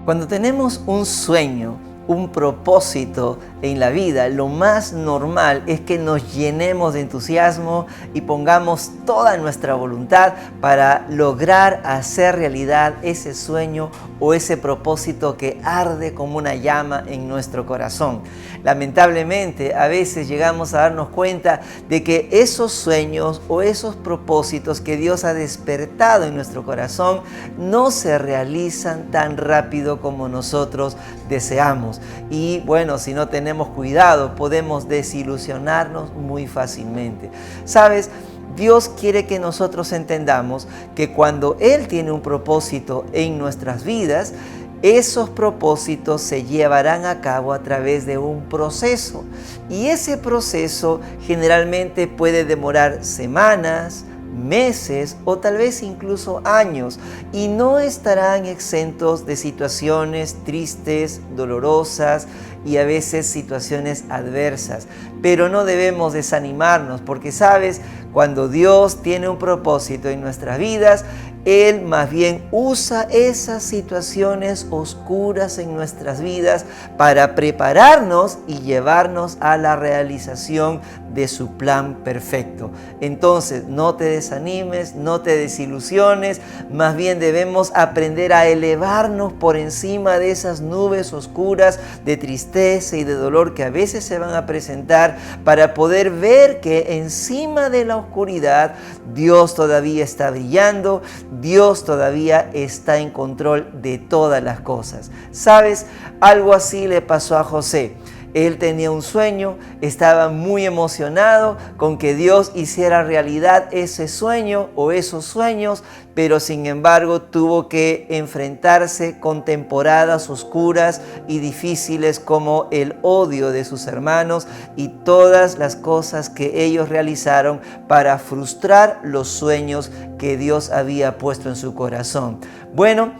Cuando tenemos un sueño, un propósito en la vida, lo más normal es que nos llenemos de entusiasmo y pongamos toda nuestra voluntad para lograr hacer realidad ese sueño o ese propósito que arde como una llama en nuestro corazón. Lamentablemente, a veces llegamos a darnos cuenta de que esos sueños o esos propósitos que Dios ha despertado en nuestro corazón no se realizan tan rápido como nosotros deseamos. Y bueno, si no tenemos cuidado, podemos desilusionarnos muy fácilmente. ¿Sabes? Dios quiere que nosotros entendamos que cuando Él tiene un propósito en nuestras vidas, esos propósitos se llevarán a cabo a través de un proceso. Y ese proceso generalmente puede demorar semanas, meses o tal vez incluso años, y no estarán exentos de situaciones tristes, dolorosas y a veces situaciones adversas. Pero no debemos desanimarnos porque, ¿sabes? Cuando Dios tiene un propósito en nuestras vidas, Él más bien usa esas situaciones oscuras en nuestras vidas para prepararnos y llevarnos a la realización de su plan perfecto. Entonces, no te desanimes, no te desilusiones, más bien debemos aprender a elevarnos por encima de esas nubes oscuras de tristeza y de dolor que a veces se van a presentar, para poder ver que encima de la oscuridad Dios todavía está brillando, Dios todavía está en control de todas las cosas. ¿Sabes? Algo así le pasó a José. Él tenía un sueño, estaba muy emocionado con que Dios hiciera realidad ese sueño o esos sueños, pero sin embargo tuvo que enfrentarse con temporadas oscuras y difíciles como el odio de sus hermanos y todas las cosas que ellos realizaron para frustrar los sueños que Dios había puesto en su corazón. Bueno,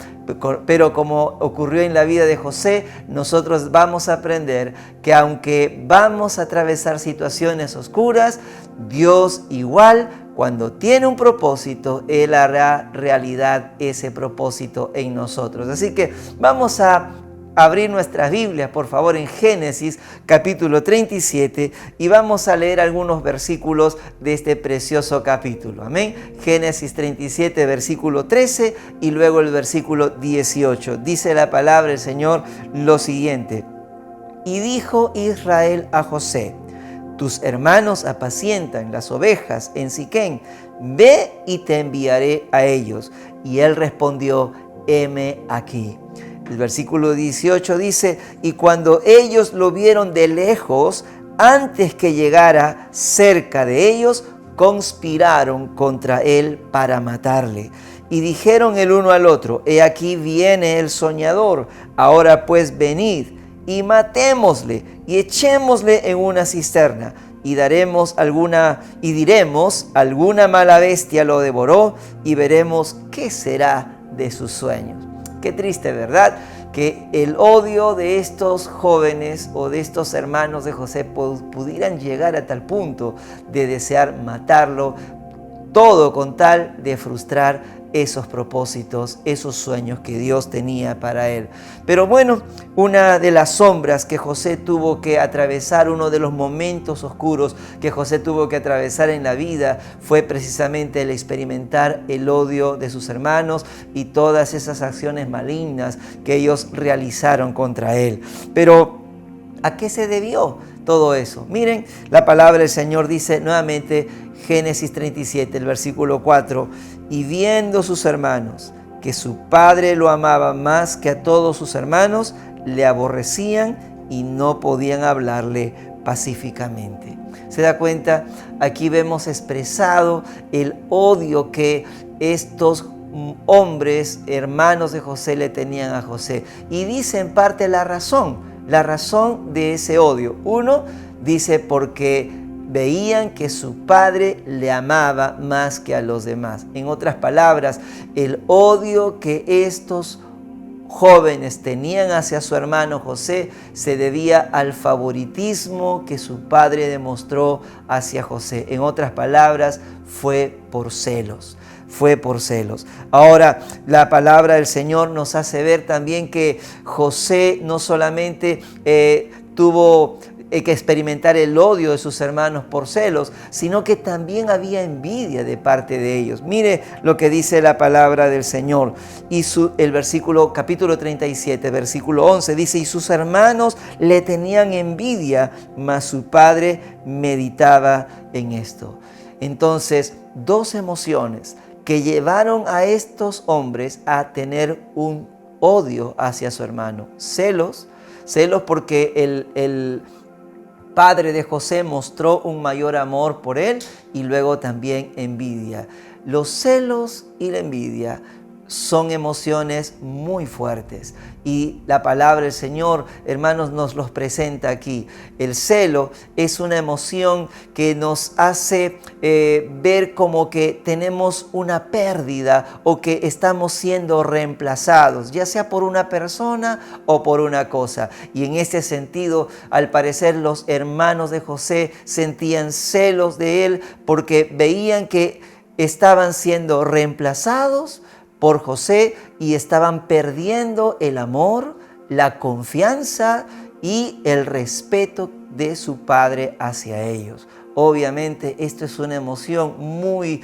pero como ocurrió en la vida de José, nosotros vamos a aprender que aunque vamos a atravesar situaciones oscuras, Dios igual, cuando tiene un propósito, Él hará realidad ese propósito en nosotros. Así que vamos a abrir nuestras Biblias, por favor, en Génesis capítulo 37 y vamos a leer algunos versículos de este precioso capítulo. Amén. Génesis 37, versículo 13 y luego el versículo 18. Dice la palabra del Señor lo siguiente: Y dijo Israel a José: Tus hermanos apacientan las ovejas en Siquén, ve y te enviaré a ellos. Y él respondió: heme aquí. El versículo 18 dice: Y cuando ellos lo vieron de lejos, antes que llegara cerca de ellos, conspiraron contra él para matarle. Y dijeron el uno al otro: He aquí viene el soñador. Ahora pues venid y matémosle y echémosle en una cisterna. Y diremos: alguna mala bestia lo devoró, y veremos qué será de sus sueños. Qué triste, ¿verdad? Que el odio de estos jóvenes o de estos hermanos de José pudieran llegar a tal punto de desear matarlo, todo con tal de frustrar esos propósitos, esos sueños que Dios tenía para él. Pero bueno, una de las sombras que José tuvo que atravesar, uno de los momentos oscuros que José tuvo que atravesar en la vida, fue precisamente el experimentar el odio de sus hermanos y todas esas acciones malignas que ellos realizaron contra él. Pero ¿a qué se debió todo eso? Miren, la palabra del Señor dice nuevamente, Génesis 37, el versículo 4, y viendo sus hermanos que su padre lo amaba más que a todos sus hermanos, le aborrecían y no podían hablarle pacíficamente. ¿Se da cuenta? Aquí vemos expresado el odio que estos hombres, hermanos de José, le tenían a José. Y dice en parte la razón de ese odio. Uno dice porque veían que su padre le amaba más que a los demás. En otras palabras, el odio que estos jóvenes tenían hacia su hermano José se debía al favoritismo que su padre demostró hacia José. En otras palabras, fue por celos. fue por celos. Ahora, la palabra del Señor nos hace ver también que José no solamente tuvo que experimentar el odio de sus hermanos por celos, sino que también había envidia de parte de ellos. Mire lo que dice la palabra del Señor. Y el versículo, capítulo 37, versículo 11, dice: y sus hermanos le tenían envidia, mas su padre meditaba en esto. Entonces, dos emociones que llevaron a estos hombres a tener un odio hacia su hermano. Celos porque el padre de José mostró un mayor amor por él, y luego también envidia. Los celos y la envidia son emociones muy fuertes, y la palabra del Señor, hermanos, nos los presenta aquí. El celo es una emoción que nos hace ver como que tenemos una pérdida o que estamos siendo reemplazados, ya sea por una persona o por una cosa. Y en este sentido, al parecer, los hermanos de José sentían celos de él porque veían que estaban siendo reemplazados por José y estaban perdiendo el amor, la confianza y el respeto de su padre hacia ellos. Obviamente esto es una emoción muy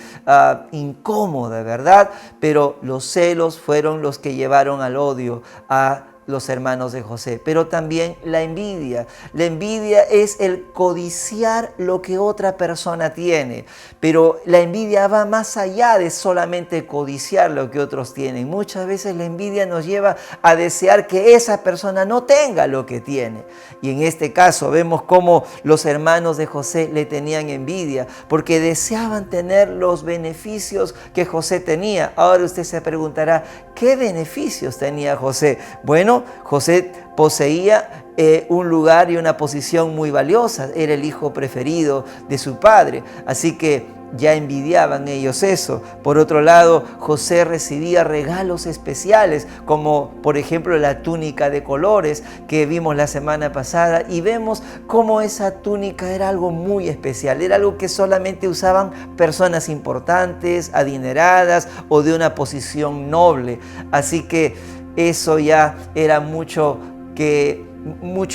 incómoda, ¿verdad? Pero los celos fueron los que llevaron al odio a los hermanos de José. Pero también la envidia. La envidia es el codiciar lo que otra persona tiene. Pero la envidia va más allá de solamente codiciar lo que otros tienen. Muchas veces la envidia nos lleva a desear que esa persona no tenga lo que tiene. Y en este caso vemos cómo los hermanos de José le tenían envidia porque deseaban tener los beneficios que José tenía. Ahora usted se preguntará, ¿qué beneficios tenía José? Bueno, José poseía un lugar y una posición muy valiosa. Era el hijo preferido de su padre. Así que ya envidiaban ellos eso. Por otro lado, José recibía regalos especiales, como por ejemplo la túnica de colores que vimos la semana pasada, y vemos cómo esa túnica era algo muy especial, era algo que solamente usaban personas importantes, adineradas o de una posición noble. Así que eso ya era mucho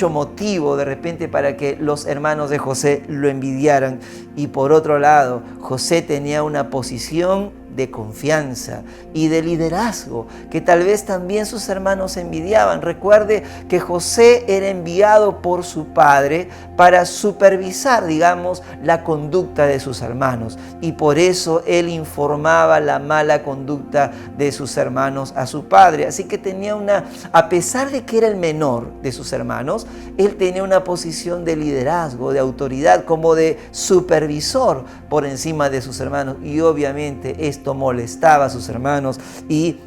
motivo de repente para que los hermanos de José lo envidiaran. Y por otro lado, José tenía una posición de confianza y de liderazgo que tal vez también sus hermanos envidiaban. Recuerde que José era enviado por su padre para supervisar, digamos, la conducta de sus hermanos, y por eso él informaba la mala conducta de sus hermanos a su padre. Así que tenía a pesar de que era el menor de sus hermanos, él tenía una posición de liderazgo, de autoridad, como de supervisor por encima de sus hermanos, y obviamente esto molestaba a sus hermanos y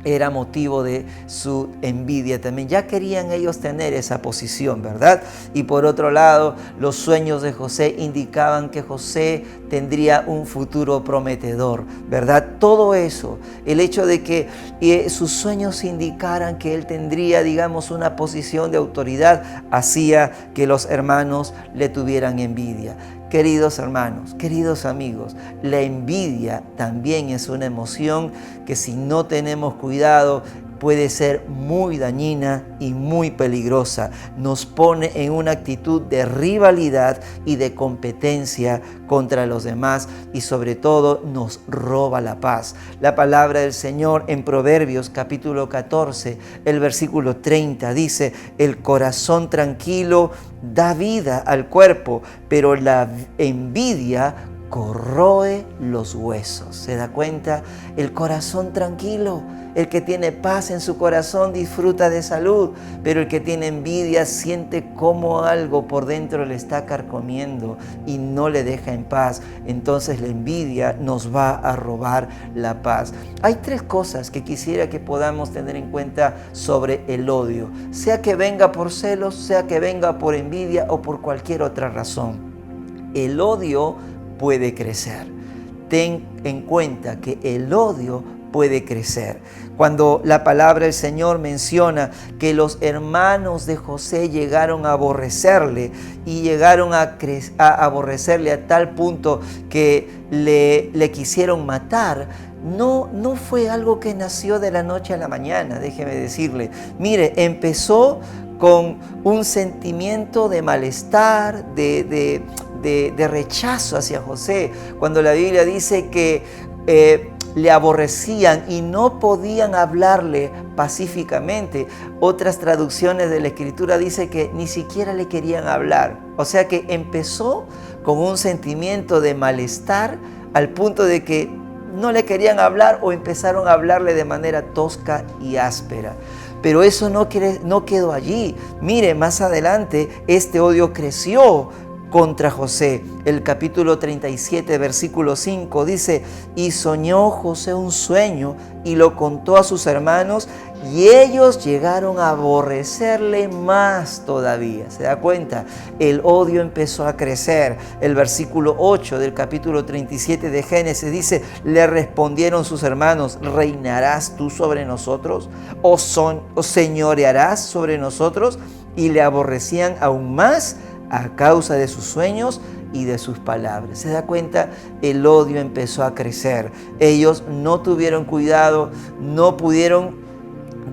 era motivo de su envidia también. Ya querían ellos tener esa posición, ¿verdad? Y por otro lado, los sueños de José indicaban que José tendría un futuro prometedor, ¿verdad? Todo eso, el hecho de que sus sueños indicaran que él tendría, digamos, una posición de autoridad, hacía que los hermanos le tuvieran envidia. Queridos hermanos, queridos amigos, la envidia también es una emoción que, si no tenemos cuidado, puede ser muy dañina y muy peligrosa. Nos pone en una actitud de rivalidad y de competencia contra los demás, y sobre todo nos roba la paz. La palabra del Señor en Proverbios capítulo 14, el versículo 30 dice: el corazón tranquilo da vida al cuerpo, pero la envidia corroe los huesos. ¿Se da cuenta? El corazón tranquilo, el que tiene paz en su corazón disfruta de salud, pero el que tiene envidia siente como algo por dentro le está carcomiendo y no le deja en paz. Entonces la envidia nos va a robar la paz. Hay tres cosas que quisiera que podamos tener en cuenta sobre el odio, sea que venga por celos, sea que venga por envidia o por cualquier otra razón. El odio puede crecer. Ten en cuenta que el odio puede crecer. Cuando la palabra del Señor menciona que los hermanos de José llegaron a aborrecerle y llegaron a aborrecerle a tal punto que le quisieron matar, no fue algo que nació de la noche a la mañana, déjeme decirle. Mire, empezó con un sentimiento de malestar, de rechazo hacia José. Cuando la Biblia dice que le aborrecían y no podían hablarle pacíficamente. Otras traducciones de la Escritura dice que ni siquiera le querían hablar. O sea que empezó con un sentimiento de malestar al punto de que no le querían hablar o empezaron a hablarle de manera tosca y áspera. Pero eso no quedó allí. Mire, más adelante este odio creció contra José. El capítulo 37, versículo 5 dice: y soñó José un sueño y lo contó a sus hermanos, y ellos llegaron a aborrecerle más todavía. ¿Se da cuenta? El odio empezó a crecer. El versículo 8 del capítulo 37 de Génesis dice: le respondieron sus hermanos: ¿reinarás tú sobre nosotros? ¿O señorearás sobre nosotros? Y le aborrecían aún más a causa de sus sueños y de sus palabras. ¿Se da cuenta? El odio empezó a crecer. Ellos no tuvieron cuidado, no pudieron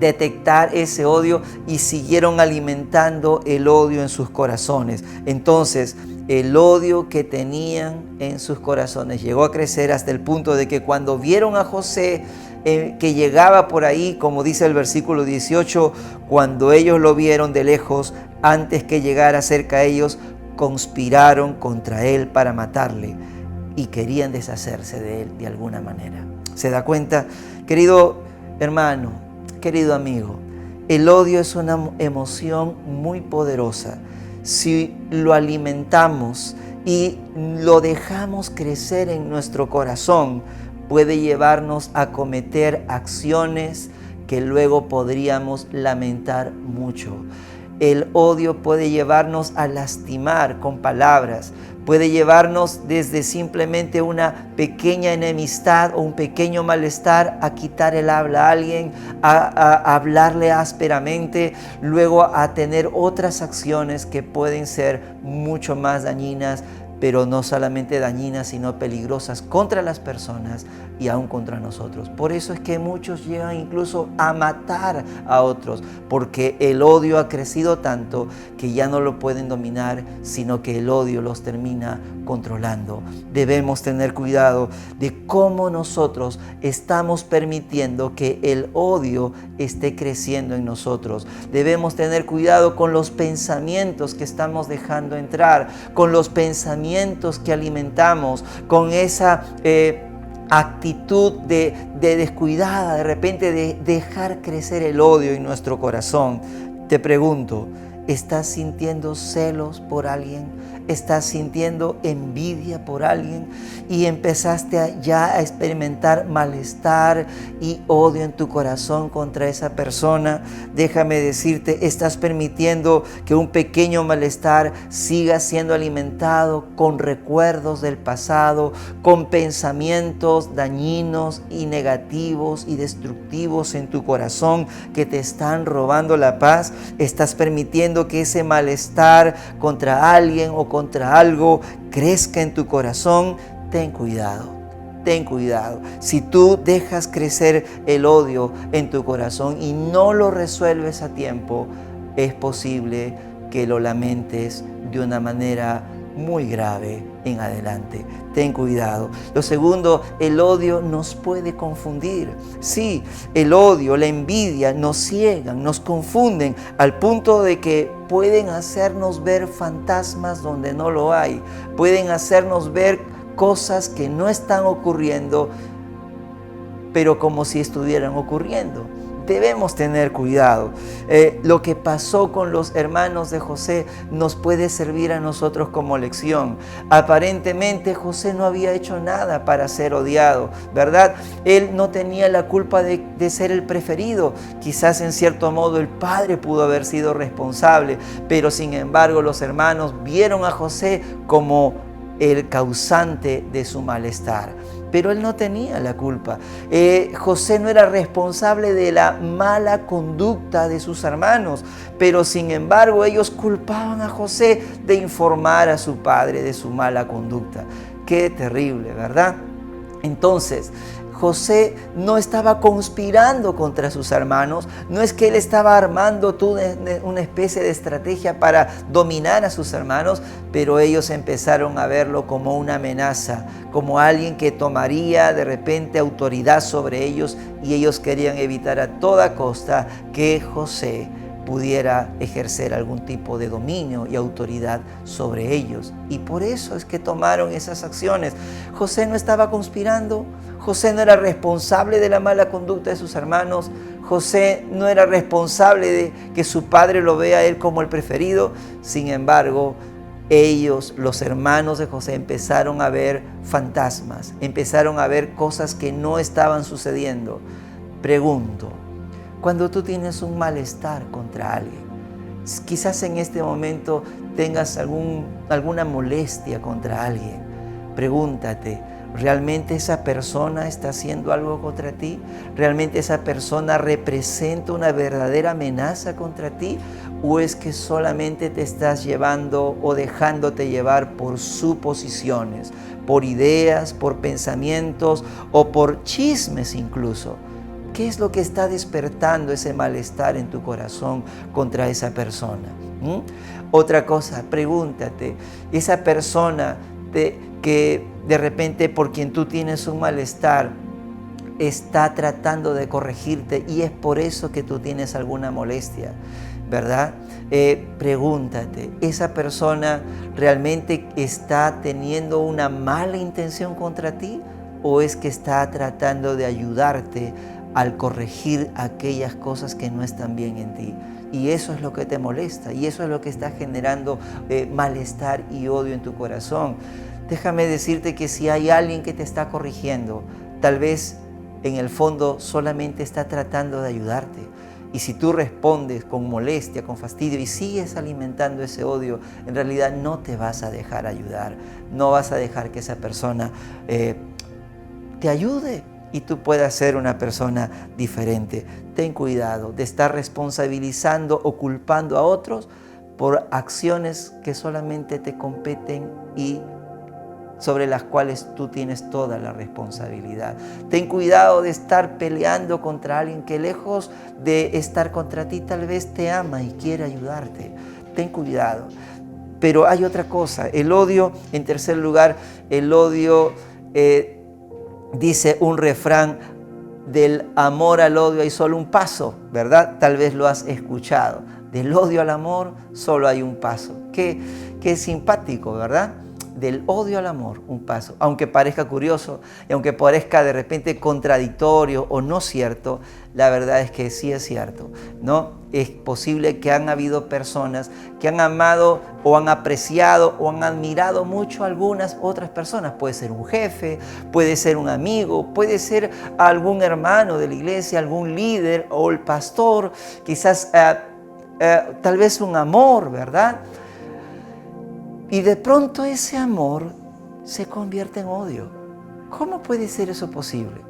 detectar ese odio y siguieron alimentando el odio en sus corazones. Entonces, el odio que tenían en sus corazones llegó a crecer hasta el punto de que cuando vieron a José que llegaba por ahí, como dice el versículo 18, cuando ellos lo vieron de lejos, antes que llegara cerca a ellos, conspiraron contra él para matarle y querían deshacerse de él de alguna manera. ¿Se da cuenta? Querido hermano, querido amigo, el odio es una emoción muy poderosa. Si lo alimentamos y lo dejamos crecer en nuestro corazón, puede llevarnos a cometer acciones que luego podríamos lamentar mucho. El odio puede llevarnos a lastimar con palabras, puede llevarnos desde simplemente una pequeña enemistad o un pequeño malestar a quitar el habla a alguien, a hablarle ásperamente, luego a tener otras acciones que pueden ser mucho más dañinas, pero no solamente dañinas, sino peligrosas contra las personas y aún contra nosotros. Por eso es que muchos llegan incluso a matar a otros, porque el odio ha crecido tanto que ya no lo pueden dominar, sino que el odio los termina controlando. Debemos tener cuidado de cómo nosotros estamos permitiendo que el odio esté creciendo en nosotros. Debemos tener cuidado con los pensamientos que estamos dejando entrar, con los pensamientos que alimentamos, con esa actitud de descuidada, de repente de dejar crecer el odio en nuestro corazón. Te pregunto, ¿estás sintiendo celos por alguien? ¿Estás sintiendo envidia por alguien? Y empezaste ya a experimentar malestar y odio en tu corazón contra esa persona. Déjame decirte, estás permitiendo que un pequeño malestar siga siendo alimentado con recuerdos del pasado, con pensamientos dañinos y negativos y destructivos en tu corazón que te están robando la paz. Estás permitiendo que ese malestar contra alguien o contra algo crezca en tu corazón. Ten cuidado, ten cuidado. Si tú dejas crecer el odio en tu corazón y no lo resuelves a tiempo, es posible que lo lamentes de una manera muy grave en adelante. Ten cuidado. Lo segundo, el odio nos puede confundir. Sí, el odio, la envidia nos ciegan, nos confunden al punto de que pueden hacernos ver fantasmas donde no lo hay. Pueden hacernos ver cosas que no están ocurriendo, pero como si estuvieran ocurriendo. Debemos tener cuidado. Lo que pasó con los hermanos de José nos puede servir a nosotros como lección. Aparentemente José no había hecho nada para ser odiado, ¿verdad? Él no tenía la culpa de ser el preferido. Quizás en cierto modo el padre pudo haber sido responsable, pero sin embargo los hermanos vieron a José como el causante de su malestar. Pero él no tenía la culpa. José no era responsable de la mala conducta de sus hermanos, pero sin embargo ellos culpaban a José de informar a su padre de su mala conducta. Qué terrible, ¿verdad? Entonces, José no estaba conspirando contra sus hermanos, no es que él estaba armando una especie de estrategia para dominar a sus hermanos, pero ellos empezaron a verlo como una amenaza, como alguien que tomaría de repente autoridad sobre ellos, y ellos querían evitar a toda costa que José pudiera ejercer algún tipo de dominio y autoridad sobre ellos. Y por eso es que tomaron esas acciones. José no estaba conspirando, José no era responsable de la mala conducta de sus hermanos, José no era responsable de que su padre lo vea a él como el preferido. Sin embargo, ellos, los hermanos de José, empezaron a ver fantasmas, empezaron a ver cosas que no estaban sucediendo. Pregunto, cuando tú tienes un malestar contra alguien, quizás en este momento tengas alguna molestia contra alguien, pregúntate, ¿realmente esa persona está haciendo algo contra ti? ¿Realmente esa persona representa una verdadera amenaza contra ti? ¿O es que solamente te estás llevando o dejándote llevar por suposiciones, por ideas, por pensamientos o por chismes incluso? ¿Qué es lo que está despertando ese malestar en tu corazón contra esa persona? Otra cosa, pregúntate, esa persona que de repente por quien tú tienes un malestar está tratando de corregirte y es por eso que tú tienes alguna molestia, ¿verdad? Pregúntate, ¿esa persona realmente está teniendo una mala intención contra ti o es que está tratando de ayudarte al corregir aquellas cosas que no están bien en ti? Y eso es lo que te molesta, y eso es lo que está generando malestar y odio en tu corazón. Déjame decirte que si hay alguien que te está corrigiendo, tal vez en el fondo solamente está tratando de ayudarte. Y si tú respondes con molestia, con fastidio y sigues alimentando ese odio, en realidad no te vas a dejar ayudar, no vas a dejar que esa persona te ayude y tú puedas ser una persona diferente. Ten cuidado de estar responsabilizando o culpando a otros por acciones que solamente te competen y sobre las cuales tú tienes toda la responsabilidad. Ten cuidado de estar peleando contra alguien que lejos de estar contra ti tal vez te ama y quiere ayudarte. Ten cuidado. Pero hay otra cosa, el odio, en tercer lugar, el odio, dice un refrán, del amor al odio hay solo un paso, ¿verdad? Tal vez lo has escuchado. Del odio al amor solo hay un paso. Qué simpático, ¿verdad? Del odio al amor, un paso. Aunque parezca curioso y aunque parezca de repente contradictorio o no cierto, la verdad es que sí es cierto, ¿no? Es posible que han habido personas que han amado o han apreciado o han admirado mucho a algunas otras personas. Puede ser un jefe, puede ser un amigo, puede ser algún hermano de la iglesia, algún líder o el pastor, quizás tal vez un amor, ¿verdad? Y de pronto ese amor se convierte en odio. ¿Cómo puede ser eso posible?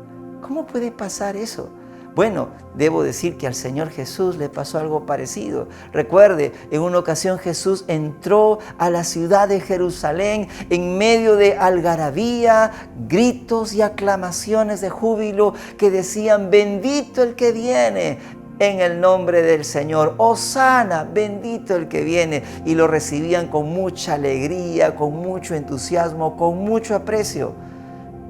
¿Cómo puede pasar eso? Bueno, debo decir que al Señor Jesús le pasó algo parecido. Recuerde, en una ocasión Jesús entró a la ciudad de Jerusalén en medio de algarabía, gritos y aclamaciones de júbilo que decían: bendito el que viene en el nombre del Señor, Hosana, bendito el que viene. Y lo recibían con mucha alegría, con mucho entusiasmo, con mucho aprecio.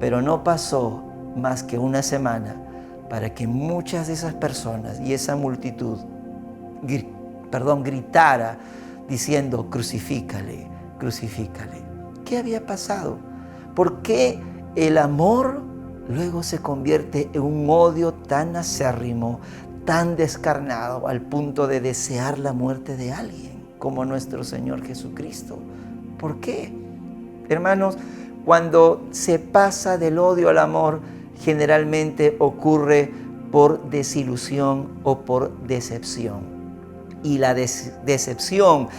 Pero no pasó más que una semana para que muchas de esas personas y esa multitud gritara diciendo: crucifícale, crucifícale. ¿Qué había pasado? ¿Por qué el amor luego se convierte en un odio tan acérrimo, tan descarnado, al punto de desear la muerte de alguien como nuestro Señor Jesucristo? ¿Por qué? Hermanos, cuando se pasa del odio al amor, generalmente ocurre por desilusión o por decepción. Y la decepción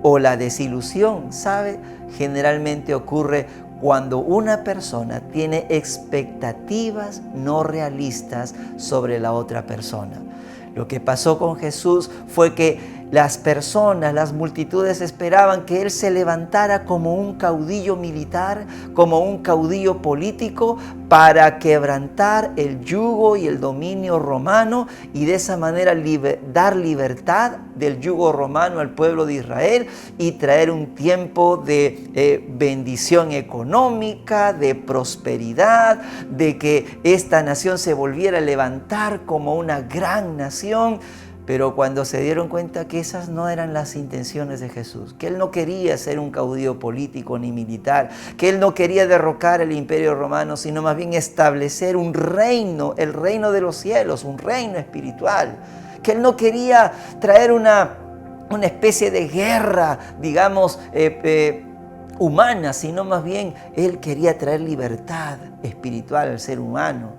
o la desilusión, ¿sabe? Generalmente ocurre cuando una persona tiene expectativas no realistas sobre la otra persona. Lo que pasó con Jesús fue que Las personas, las multitudes esperaban que él se levantara como un caudillo militar, como un caudillo político, para quebrantar el yugo y el dominio romano y de esa manera dar libertad del yugo romano al pueblo de Israel y traer un tiempo de bendición económica, de prosperidad, de que esta nación se volviera a levantar como una gran nación. Pero cuando se dieron cuenta que esas no eran las intenciones de Jesús, que Él no quería ser un caudillo político ni militar, que Él no quería derrocar el imperio romano, sino más bien establecer un reino, el reino de los cielos, un reino espiritual, que Él no quería traer una especie de guerra, digamos, humana, sino más bien Él quería traer libertad espiritual al ser humano.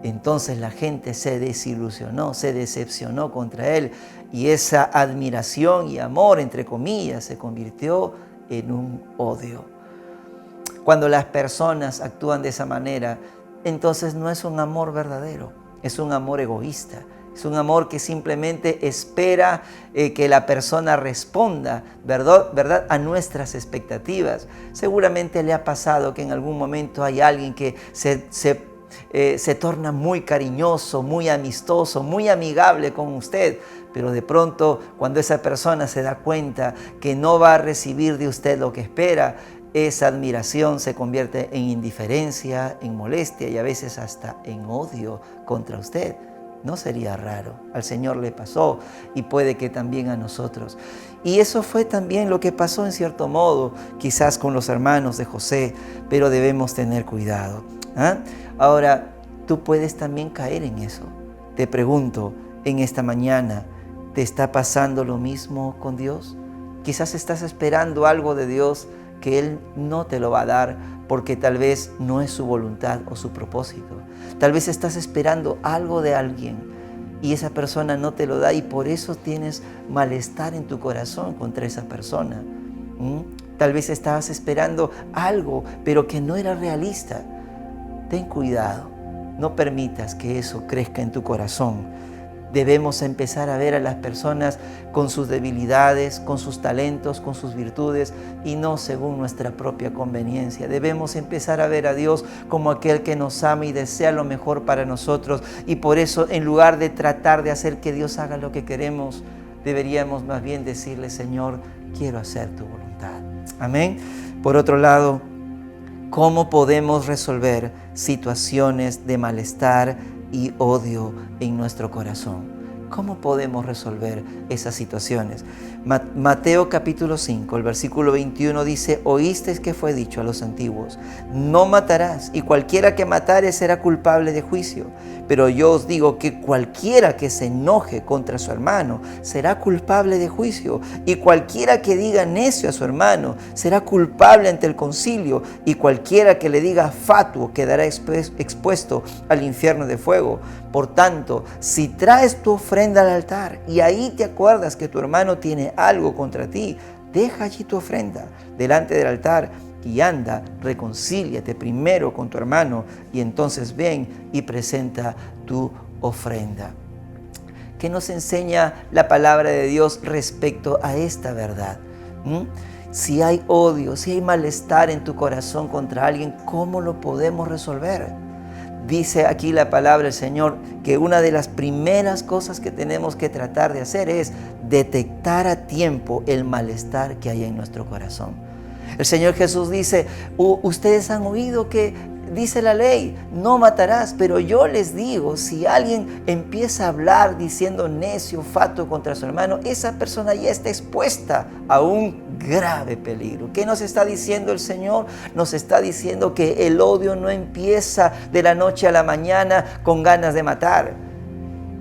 Entonces la gente se desilusionó, se decepcionó contra él y esa admiración y amor, entre comillas, se convirtió en un odio. Cuando las personas actúan de esa manera, entonces no es un amor verdadero, es un amor egoísta. Es un amor que simplemente espera que la persona responda, ¿verdad?, a nuestras expectativas. Seguramente le ha pasado que en algún momento hay alguien que se torna muy cariñoso, muy amistoso, muy amigable con usted, pero de pronto cuando esa persona se da cuenta que no va a recibir de usted lo que espera, esa admiración se convierte en indiferencia, en molestia y a veces hasta en odio contra usted. No sería raro, al Señor le pasó y puede que también a nosotros. Y eso fue también lo que pasó en cierto modo, quizás con los hermanos de José, pero debemos tener cuidado. Ahora, tú puedes también caer en eso. Te pregunto, en esta mañana, ¿te está pasando lo mismo con Dios? Quizás estás esperando algo de Dios que Él no te lo va a dar porque tal vez no es su voluntad o su propósito. Tal vez estás esperando algo de alguien y esa persona no te lo da y por eso tienes malestar en tu corazón contra esa persona. Tal vez estabas esperando algo, pero que no era realista. Ten cuidado, no permitas que eso crezca en tu corazón. Debemos empezar a ver a las personas con sus debilidades, con sus talentos, con sus virtudes y no según nuestra propia conveniencia. Debemos empezar a ver a Dios como aquel que nos ama y desea lo mejor para nosotros y por eso en lugar de tratar de hacer que Dios haga lo que queremos, deberíamos más bien decirle: Señor, quiero hacer tu voluntad. Amén. Por otro lado, ¿cómo podemos resolver situaciones de malestar y odio en nuestro corazón? ¿Cómo podemos resolver esas situaciones? Mateo capítulo 5, el versículo 21 dice: oísteis que fue dicho a los antiguos, no matarás, y cualquiera que matare será culpable de juicio. Pero yo os digo que cualquiera que se enoje contra su hermano será culpable de juicio, y cualquiera que diga necio a su hermano será culpable ante el concilio, y cualquiera que le diga fatuo quedará expuesto al infierno de fuego. Por tanto, si traes tu ofrenda al altar y ahí te acuerdas que tu hermano tiene algo contra ti, deja allí tu ofrenda delante del altar y anda, reconcíliate primero con tu hermano y entonces ven y presenta tu ofrenda. ¿Qué nos enseña la palabra de Dios respecto a esta verdad? Si hay odio, si hay malestar en tu corazón contra alguien, ¿cómo lo podemos resolver? Dice aquí la palabra del Señor que una de las primeras cosas que tenemos que tratar de hacer es detectar a tiempo el malestar que hay en nuestro corazón. El Señor Jesús dice: ustedes han oído que dice la ley, no matarás, pero yo les digo, si alguien empieza a hablar diciendo necio, fatuo contra su hermano, esa persona ya está expuesta a un grave peligro. ¿Qué nos está diciendo el Señor? Nos está diciendo que el odio no empieza de la noche a la mañana con ganas de matar.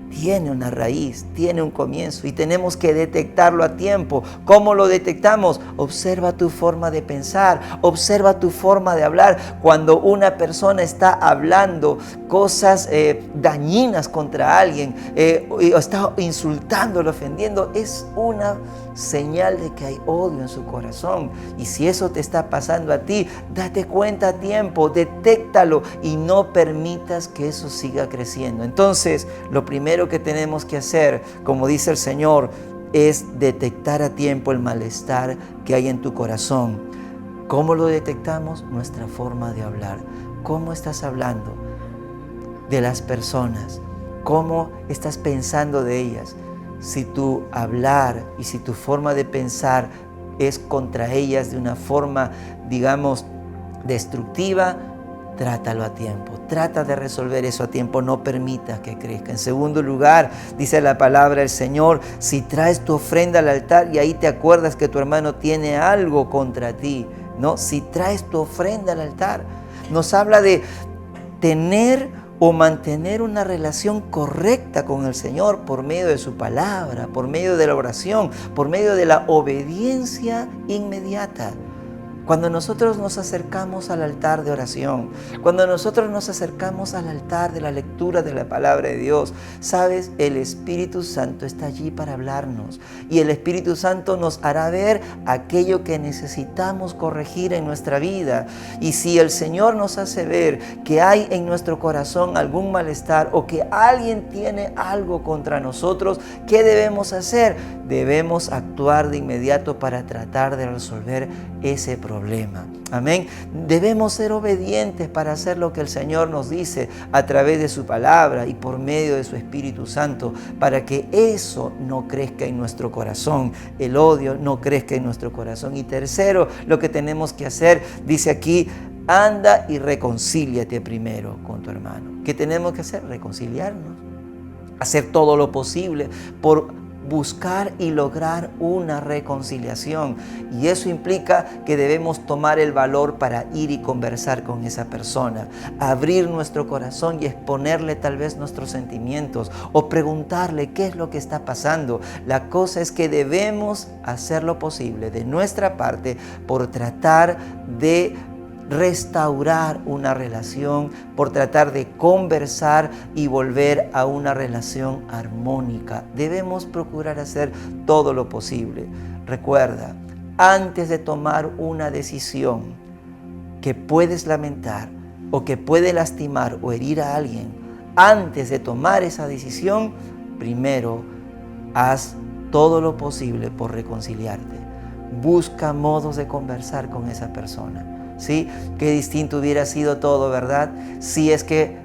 Tiene una raíz, tiene un comienzo y tenemos que detectarlo a tiempo. ¿Cómo lo detectamos? Observa tu forma de pensar, observa tu forma de hablar. Cuando una persona está hablando cosas dañinas contra alguien, o está insultándolo, ofendiendo, es una señal de que hay odio en su corazón. Y si eso te está pasando a ti, date cuenta a tiempo, detéctalo y no permitas que eso siga creciendo. Entonces, lo primero que tenemos que hacer, como dice el Señor, es detectar a tiempo el malestar que hay en tu corazón. ¿Cómo lo detectamos? Nuestra forma de hablar. ¿Cómo estás hablando de las personas? ¿Cómo estás pensando de ellas? Si tu hablar y si tu forma de pensar es contra ellas de una forma, digamos, destructiva, trátalo a tiempo. Trata de resolver eso a tiempo. No permitas que crezca. En segundo lugar, dice la palabra del Señor, si traes tu ofrenda al altar y ahí te acuerdas que tu hermano tiene algo contra ti, ¿no? Si traes tu ofrenda al altar, nos habla de tener o mantener una relación correcta con el Señor por medio de su palabra, por medio de la oración, por medio de la obediencia inmediata. Cuando nosotros nos acercamos al altar de oración, cuando nosotros nos acercamos al altar de la lectura de la palabra de Dios, ¿sabes? El Espíritu Santo está allí para hablarnos y el Espíritu Santo nos hará ver aquello que necesitamos corregir en nuestra vida. Y si el Señor nos hace ver que hay en nuestro corazón algún malestar o que alguien tiene algo contra nosotros, ¿qué debemos hacer? Debemos actuar de inmediato para tratar de resolver ese problema. Amén. Debemos ser obedientes para hacer lo que el Señor nos dice a través de su palabra y por medio de su Espíritu Santo, para que eso no crezca en nuestro corazón, el odio no crezca en nuestro corazón. Y tercero, lo que tenemos que hacer, dice aquí, anda y reconcíliate primero con tu hermano. ¿Qué tenemos que hacer? Reconciliarnos, hacer todo lo posible por buscar y lograr una reconciliación. Y eso implica que debemos tomar el valor para ir y conversar con esa persona, abrir nuestro corazón y exponerle tal vez nuestros sentimientos o preguntarle qué es lo que está pasando. La cosa es que debemos hacer lo posible de nuestra parte por tratar de restaurar una relación, por tratar de conversar y volver a una relación armónica. Debemos procurar hacer todo lo posible. Recuerda, antes de tomar una decisión que puedes lamentar o que puede lastimar o herir a alguien, antes de tomar esa decisión, primero haz todo lo posible por reconciliarte. Busca modos de conversar con esa persona. ¿Sí? Qué distinto hubiera sido todo, ¿verdad? Si es que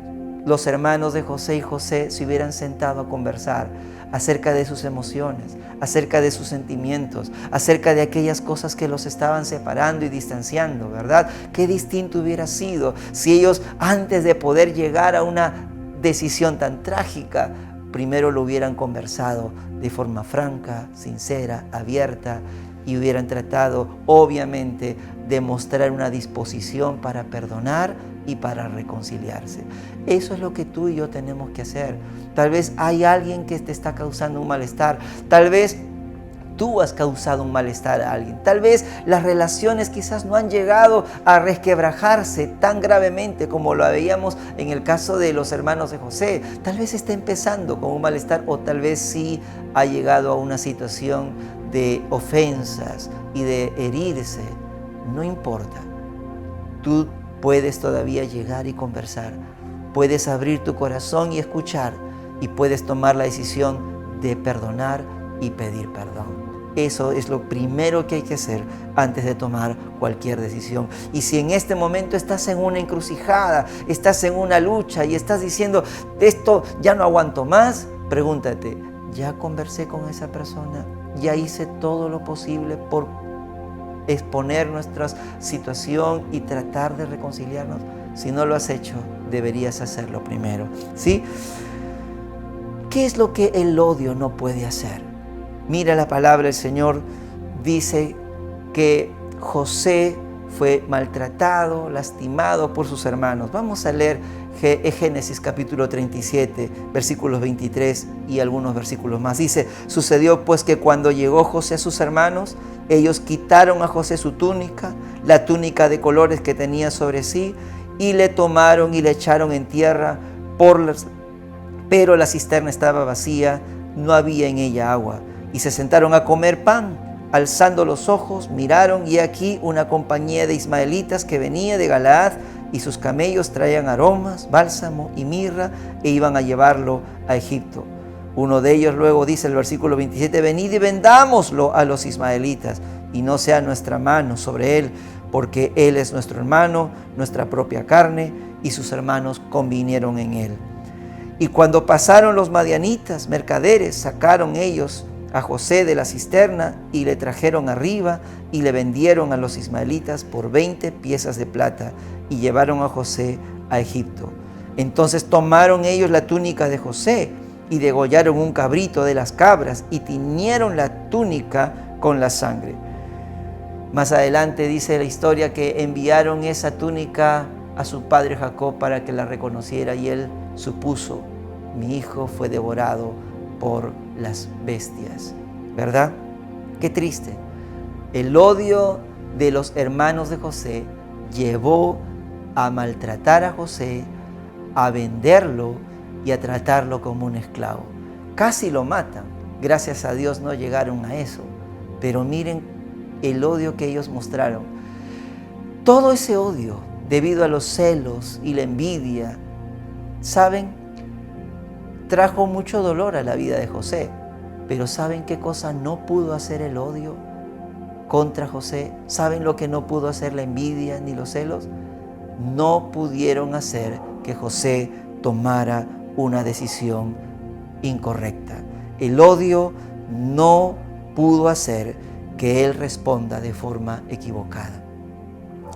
los hermanos de José y José se hubieran sentado a conversar acerca de sus emociones, acerca de sus sentimientos, acerca de aquellas cosas que los estaban separando y distanciando, ¿verdad? Qué distinto hubiera sido si ellos, antes de poder llegar a una decisión tan trágica, primero lo hubieran conversado de forma franca, sincera, abierta, y hubieran tratado, obviamente, de mostrar una disposición para perdonar y para reconciliarse. Eso es lo que tú y yo tenemos que hacer. Tal vez hay alguien que te está causando un malestar. Tal vez tú has causado un malestar a alguien. Tal vez las relaciones quizás no han llegado a resquebrajarse tan gravemente como lo veíamos en el caso de los hermanos de José. Tal vez está empezando con un malestar o tal vez sí ha llegado a una situación de ofensas y de herirse. No importa. Tú puedes todavía llegar y conversar. Puedes abrir tu corazón y escuchar y puedes tomar la decisión de perdonar y pedir perdón. Eso es lo primero que hay que hacer antes de tomar cualquier decisión. Y si en este momento estás en una encrucijada, estás en una lucha y estás diciendo, esto ya no aguanto más, pregúntate, ¿ya conversé con esa persona? ¿Ya hice todo lo posible por exponer nuestra situación y tratar de reconciliarnos? Si no lo has hecho, deberías hacerlo primero, ¿sí? ¿Qué es lo que el odio no puede hacer? Mira la palabra del Señor, dice que José fue maltratado, lastimado por sus hermanos. Vamos a leer Génesis capítulo 37, versículos 23 y algunos versículos más. Dice, sucedió pues que cuando llegó José a sus hermanos, ellos quitaron a José su túnica, la túnica de colores que tenía sobre sí, y le tomaron y le echaron en tierra, pero la cisterna estaba vacía, no había en ella agua. Y se sentaron a comer pan. Alzando los ojos, miraron, y aquí una compañía de ismaelitas que venía de Galaad, y sus camellos traían aromas, bálsamo y mirra, e iban a llevarlo a Egipto. Uno de ellos luego dice el versículo 27, venid y vendámoslo a los ismaelitas, y no sea nuestra mano sobre él, porque él es nuestro hermano, nuestra propia carne, y sus hermanos convinieron en él. Y cuando pasaron los madianitas, mercaderes, sacaron ellos a José de la cisterna y le trajeron arriba y le vendieron a los ismaelitas por 20 piezas de plata y llevaron a José a Egipto. Entonces tomaron ellos la túnica de José y degollaron un cabrito de las cabras y tiñeron la túnica con la sangre. Más adelante dice la historia que enviaron esa túnica a su padre Jacob para que la reconociera, y él supuso: mi hijo fue devorado por las bestias. ¿Verdad? Qué triste. El odio de los hermanos de José llevó a maltratar a José, a venderlo y a tratarlo como un esclavo. Casi lo matan. Gracias a Dios no llegaron a eso. Pero miren el odio que ellos mostraron. Todo ese odio, debido a los celos y la envidia, ¿saben? Trajo mucho dolor a la vida de José. Pero ¿saben qué cosa no pudo hacer el odio contra José? ¿Saben lo que no pudo hacer la envidia ni los celos? No pudieron hacer que José tomara una decisión incorrecta. El odio no pudo hacer que él responda de forma equivocada.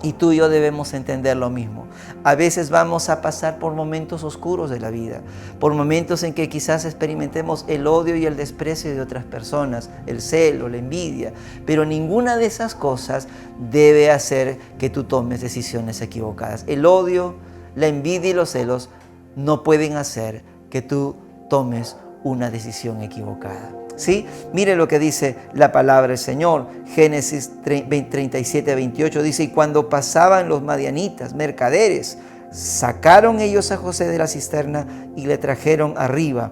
Y tú y yo debemos entender lo mismo. A veces vamos a pasar por momentos oscuros de la vida, por momentos en que quizás experimentemos el odio y el desprecio de otras personas, el celo, la envidia, pero ninguna de esas cosas debe hacer que tú tomes decisiones equivocadas. El odio, la envidia y los celos no pueden hacer que tú tomes una decisión equivocada. ¿Sí? Mire lo que dice la palabra del Señor. Génesis 37, 28 dice: y cuando pasaban los madianitas, mercaderes, sacaron ellos a José de la cisterna y le trajeron arriba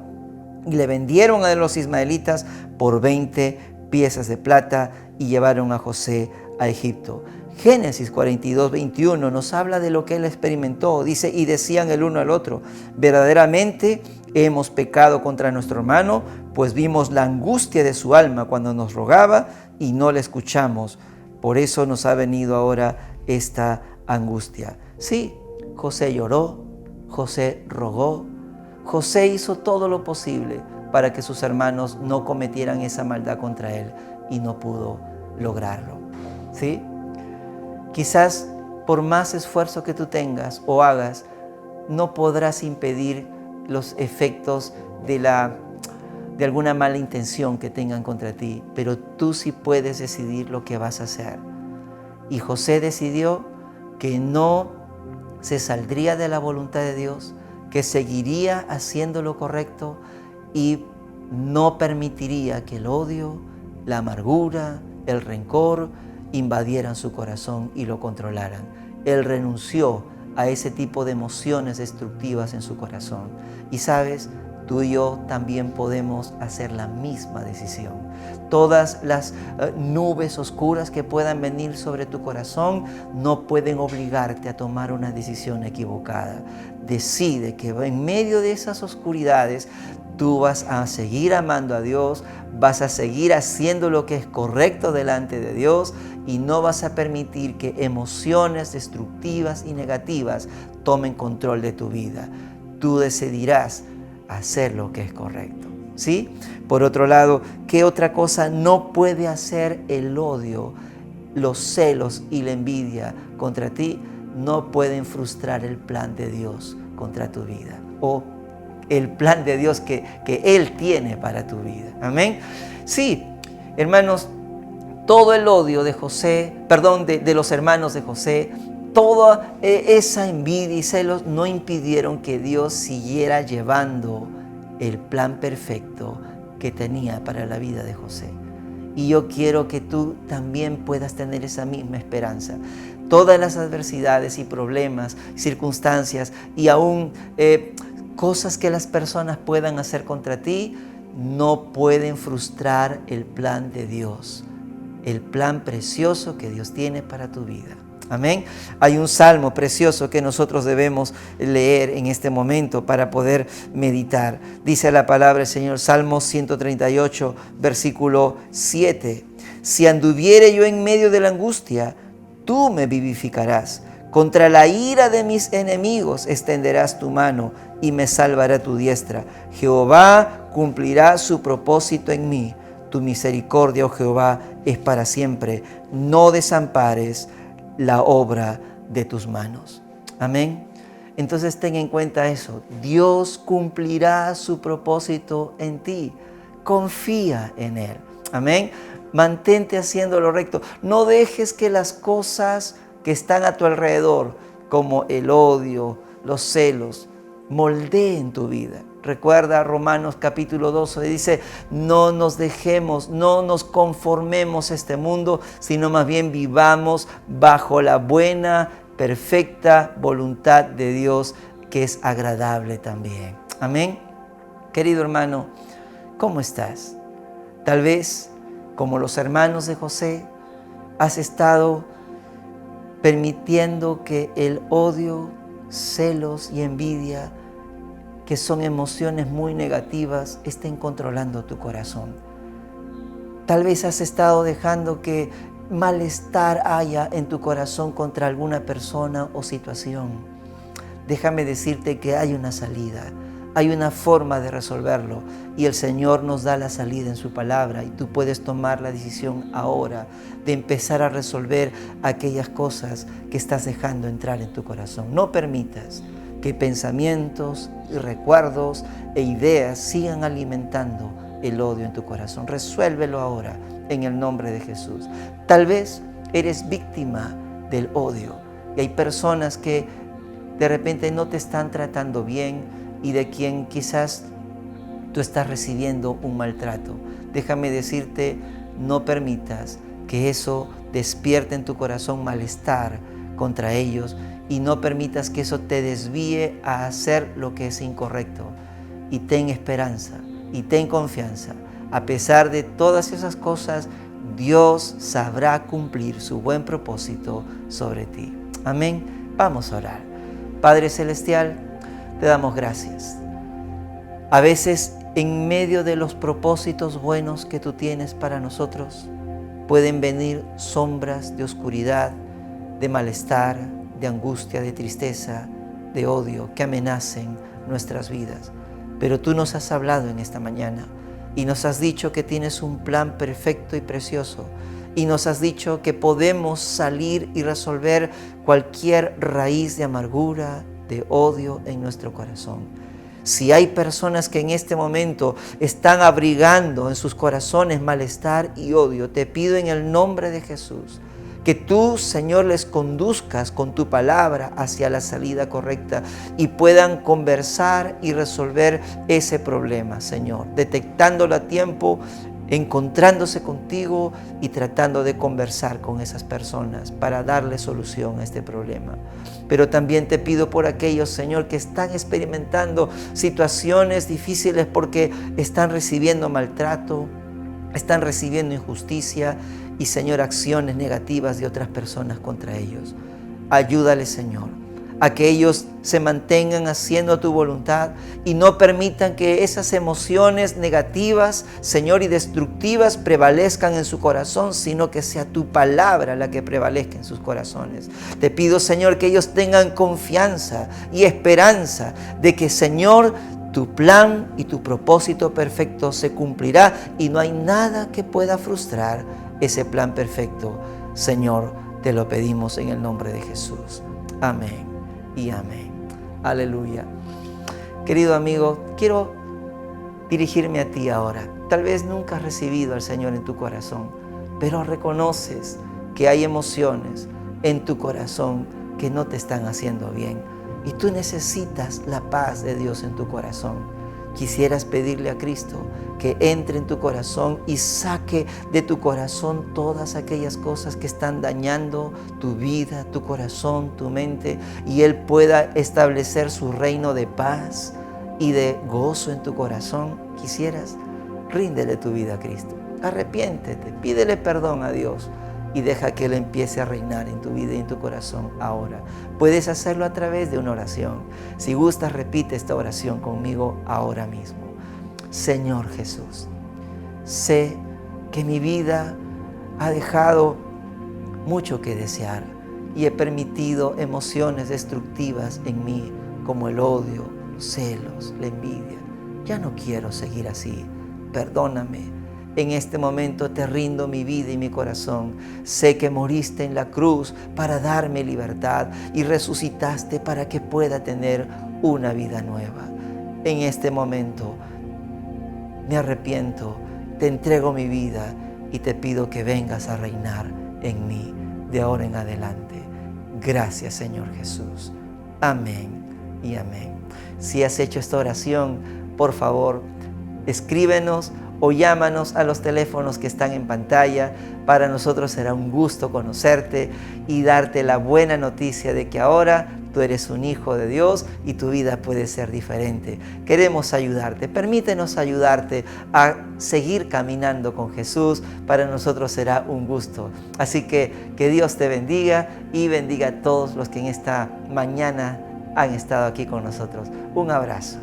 y le vendieron a los ismaelitas por 20 piezas de plata y llevaron a José a Egipto. Génesis 42, 21 nos habla de lo que él experimentó. Dice: y decían el uno al otro: verdaderamente hemos pecado contra nuestro hermano, pues vimos la angustia de su alma cuando nos rogaba y no le escuchamos. Por eso nos ha venido ahora esta angustia. Sí, José lloró, José rogó, José hizo todo lo posible para que sus hermanos no cometieran esa maldad contra él, y no pudo lograrlo. ¿Sí? Quizás por más esfuerzo que tú tengas o hagas, no podrás impedir los efectos de alguna mala intención que tengan contra ti, pero tú sí puedes decidir lo que vas a hacer. Y José decidió que no se saldría de la voluntad de Dios, que seguiría haciendo lo correcto y no permitiría que el odio, la amargura, el rencor invadieran su corazón y lo controlaran. Él renunció a ese tipo de emociones destructivas en su corazón. Y sabes, tú y yo también podemos hacer la misma decisión. Todas las nubes oscuras que puedan venir sobre tu corazón no pueden obligarte a tomar una decisión equivocada. Decide que en medio de esas oscuridades tú vas a seguir amando a Dios, vas a seguir haciendo lo que es correcto delante de Dios y no vas a permitir que emociones destructivas y negativas tomen control de tu vida. Tú decidirás hacer lo que es correcto. ¿Sí? Por otro lado, ¿qué otra cosa no puede hacer el odio, los celos y la envidia contra ti? No pueden frustrar el plan de Dios contra tu vida, o el plan de Dios que Él tiene para tu vida. Amén. Sí, hermanos, todo el odio de José, de los hermanos de José, toda esa envidia y celos no impidieron que Dios siguiera llevando el plan perfecto que tenía para la vida de José. Y yo quiero que tú también puedas tener esa misma esperanza. Todas las adversidades y problemas, circunstancias y aún cosas que las personas puedan hacer contra ti, no pueden frustrar el plan de Dios, el plan precioso que Dios tiene para tu vida. Amén. Hay un salmo precioso que nosotros debemos leer en este momento para poder meditar. Dice la palabra del Señor, Salmo 138, versículo 7. Si anduviere yo en medio de la angustia, tú me vivificarás. Contra la ira de mis enemigos extenderás tu mano y me salvará tu diestra. Jehová cumplirá su propósito en mí. Tu misericordia, oh Jehová, es para siempre. No desampares la obra de tus manos. Amén. Entonces ten en cuenta eso. Dios cumplirá su propósito en ti. Confía en Él. Amén. Mantente haciendo lo recto. No dejes que las cosas que están a tu alrededor, como el odio, los celos, moldeen tu vida. Recuerda Romanos capítulo 2, donde dice, no nos dejemos, no nos conformemos a este mundo, sino más bien vivamos bajo la buena, perfecta voluntad de Dios, que es agradable también. Amén. Querido hermano, ¿cómo estás? Tal vez, como los hermanos de José, has estado permitiendo que el odio, celos y envidia, que son emociones muy negativas, estén controlando tu corazón. Tal vez has estado dejando que malestar haya en tu corazón contra alguna persona o situación. Déjame decirte que hay una salida, hay una forma de resolverlo y el Señor nos da la salida en su palabra y tú puedes tomar la decisión ahora de empezar a resolver aquellas cosas que estás dejando entrar en tu corazón. No permitas que pensamientos y recuerdos e ideas sigan alimentando el odio en tu corazón. Resuélvelo ahora en el nombre de Jesús. Tal vez eres víctima del odio y hay personas que de repente no te están tratando bien y de quien quizás tú estás recibiendo un maltrato. Déjame decirte, no permitas que eso despierte en tu corazón malestar contra ellos y no permitas que eso te desvíe a hacer lo que es incorrecto. Y ten esperanza y ten confianza. A pesar de todas esas cosas, Dios sabrá cumplir su buen propósito sobre ti. Amén. Vamos a orar. Padre Celestial, te damos gracias. A veces, en medio de los propósitos buenos que tú tienes para nosotros, pueden venir sombras de oscuridad, de malestar, de angustia, de tristeza, de odio, que amenacen nuestras vidas. Pero tú nos has hablado en esta mañana y nos has dicho que tienes un plan perfecto y precioso. Y nos has dicho que podemos salir y resolver cualquier raíz de amargura, de odio en nuestro corazón. Si hay personas que en este momento están abrigando en sus corazones malestar y odio, te pido en el nombre de Jesús que tú, Señor, les conduzcas con tu palabra hacia la salida correcta y puedan conversar y resolver ese problema, Señor, detectándolo a tiempo, encontrándose contigo y tratando de conversar con esas personas para darle solución a este problema. Pero también te pido por aquellos, Señor, que están experimentando situaciones difíciles porque están recibiendo maltrato, están recibiendo injusticia y, Señor, acciones negativas de otras personas contra ellos. Ayúdales, Señor, a que ellos se mantengan haciendo tu voluntad y no permitan que esas emociones negativas, Señor, y destructivas prevalezcan en su corazón, sino que sea tu palabra la que prevalezca en sus corazones. Te pido, Señor, que ellos tengan confianza y esperanza de que, Señor, tu plan y tu propósito perfecto se cumplirá y no hay nada que pueda frustrar ese plan perfecto. Señor, te lo pedimos en el nombre de Jesús. Amén y amén. Aleluya. Querido amigo, quiero dirigirme a ti ahora. Tal vez nunca has recibido al Señor en tu corazón, pero reconoces que hay emociones en tu corazón que no te están haciendo bien y tú necesitas la paz de Dios en tu corazón. Quisieras pedirle a Cristo que entre en tu corazón y saque de tu corazón todas aquellas cosas que están dañando tu vida, tu corazón, tu mente, y Él pueda establecer su reino de paz y de gozo en tu corazón. Quisieras, ríndele tu vida a Cristo. Arrepiéntete, pídele perdón a Dios y deja que Él empiece a reinar en tu vida y en tu corazón ahora. Puedes hacerlo a través de una oración. Si gustas, repite esta oración conmigo ahora mismo. Señor Jesús, sé que mi vida ha dejado mucho que desear y he permitido emociones destructivas en mí, como el odio, los celos, la envidia. Ya no quiero seguir así. Perdóname. En este momento te rindo mi vida y mi corazón. Sé que moriste en la cruz para darme libertad y resucitaste para que pueda tener una vida nueva. En este momento me arrepiento, te entrego mi vida y te pido que vengas a reinar en mí de ahora en adelante. Gracias, Señor Jesús. Amén y amén. Si has hecho esta oración, por favor, escríbenos o llámanos a los teléfonos que están en pantalla. Para nosotros será un gusto conocerte y darte la buena noticia de que ahora tú eres un hijo de Dios y tu vida puede ser diferente. Queremos ayudarte. Permítenos ayudarte a seguir caminando con Jesús. Para nosotros será un gusto. Así que Dios te bendiga y bendiga a todos los que en esta mañana han estado aquí con nosotros. Un abrazo.